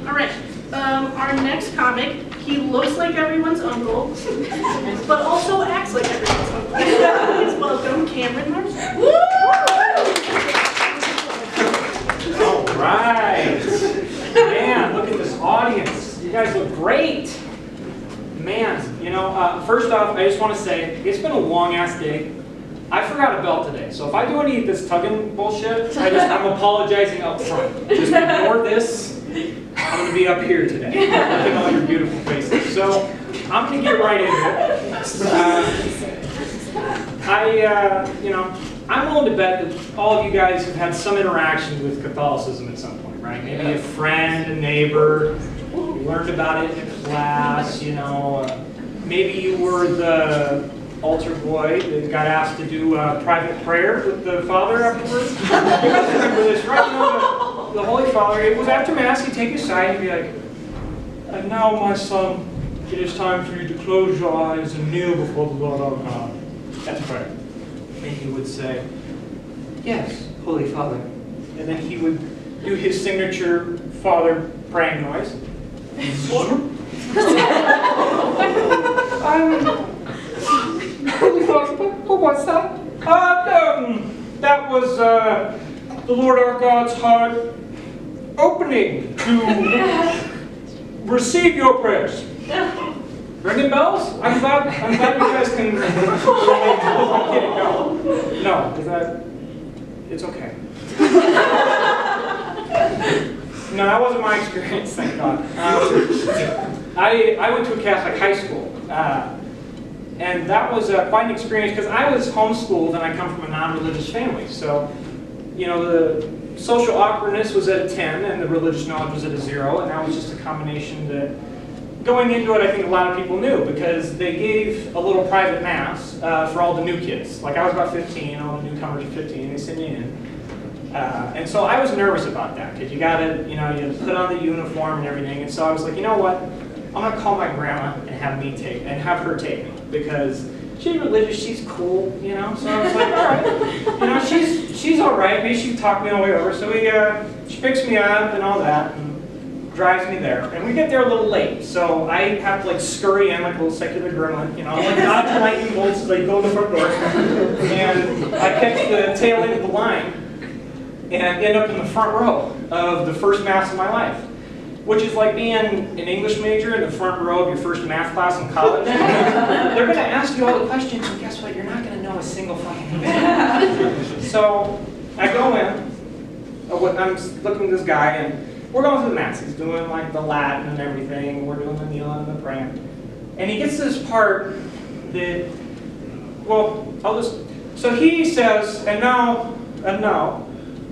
All right. Our next comic, he looks like everyone's uncle, but also acts like everyone's uncle. Please welcome Cameron Larsen. All right. Man, look at this audience. You guys look great. Man, first off, I just want to say, it's been a long-ass day. I forgot a belt today, so if I do any of this tugging bullshit, I'm apologizing up front. Just ignore this. I'm going to be up here today, looking at all your beautiful faces. So, I'm going to get right into it. I'm willing to bet that all of you guys have had some interaction with Catholicism at some point, right? Maybe a friend, a neighbor, you learned about it in class, maybe you were the altar boy that got asked to do private prayer with the father afterwards. You guys remember this, right? The Holy Father, it was after Mass, he'd take you aside and he'd be like, "And now, my son, it is time for you to close your eyes and kneel before the Lord our God." That's prayer. And he would say, "Yes, Holy Father." And then he would do his signature father praying noise. Holy Father, what was that? That was the Lord our God's heart opening to receive your prayers. Ringing bells? I'm glad you guys can relate. I'm kidding. No, is that? It's okay. No, that wasn't my experience. Thank God. I went to a Catholic high school. And that was quite an experience because I was homeschooled and I come from a non-religious family. So, the social awkwardness was at a 10 and the religious knowledge was at a 0. And that was just a combination that, going into it, I think a lot of people knew because they gave a little private mass for all the new kids. Like I was about 15, all the newcomers are 15, they sent me in. And so I was nervous about that because you gotta, you put on the uniform and everything. And so I was like, you know what? I'm gonna call my grandma and have her take me because she's religious, she's cool, So I was like, all right, she's all right. Maybe she can talk me on the way over. So she picks me up and all that and drives me there. And we get there a little late, so I have to scurry in like a little secular gremlin, dodge the lightning bolts as I go to the front door, and I catch the tail end of the line and end up in the front row of the first Mass of my life. Which is like being an English major in the front row of your first math class in college. They're going to ask you all the questions, and guess what? You're not going to know a single fucking thing. So I go in, I'm looking at this guy, and we're going through the Mass. He's doing like the Latin and everything. We're doing the kneeling and the praying. And he gets to this part that, so he says, and now,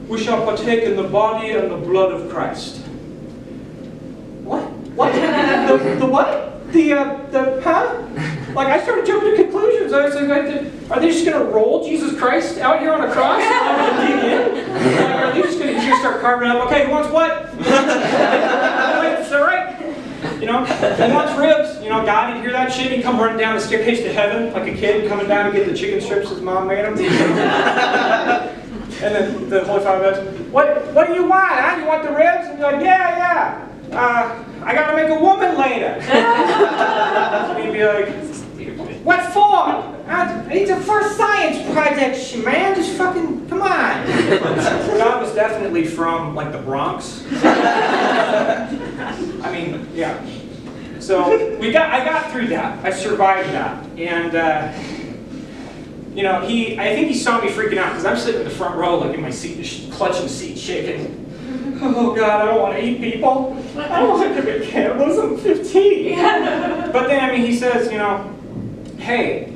we shall partake in the body and the blood of Christ. What? The what? Huh? Like, I started jumping to conclusions. I was like, are they just going to roll Jesus Christ out here on a cross? And I'm going to dig in? Like, are they just going to start carving up? Okay, who wants what? Is that right? Who wants ribs? God, he'd hear that shit, he'd come running down the staircase to heaven like a kid coming down to get the chicken strips his mom made him. And then the Holy Father goes, what do you want? Huh? You want the ribs? And you're like, yeah. I gotta make a woman later. And he'd be like, what for? It's a first science project, man. Just fucking, come on. God was definitely from, like, the Bronx. I mean, yeah. So, I got through that. I survived that. And, I think he saw me freaking out because I'm sitting in the front row, like, in my seat, just clutching the seat, shaking. Oh God, I don't want to eat people. I don't want to commit cannibalism. I'm 15. But then, he says, hey,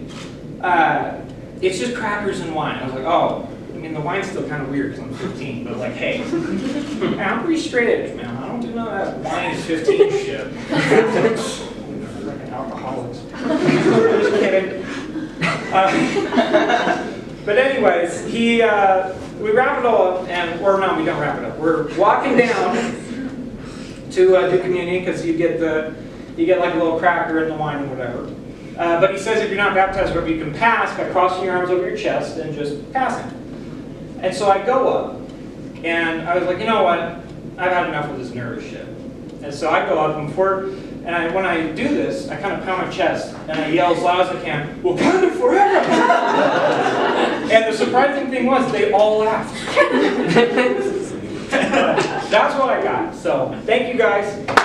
it's just crackers and wine. I was like, oh, the wine's still kind of weird because I'm 15, but like, hey, I'm pretty straight edge, man. I don't do none of that wine is 15 shit. Fucking alcoholics. Just kidding. But anyways, we wrap it all up, we don't wrap it up. We're walking down to do communion because you get like a little cracker and the wine or whatever. But he says if you're not baptized, you can pass by crossing your arms over your chest and just passing. And so I go up, And I was like, you know what? I've had enough of this nervous shit. And so I go up and when I do this, I kind of pound my chest and I yell as loud as I can, "Wakanda forever!" And the surprising thing was, they all laughed. That's what I got. So thank you guys.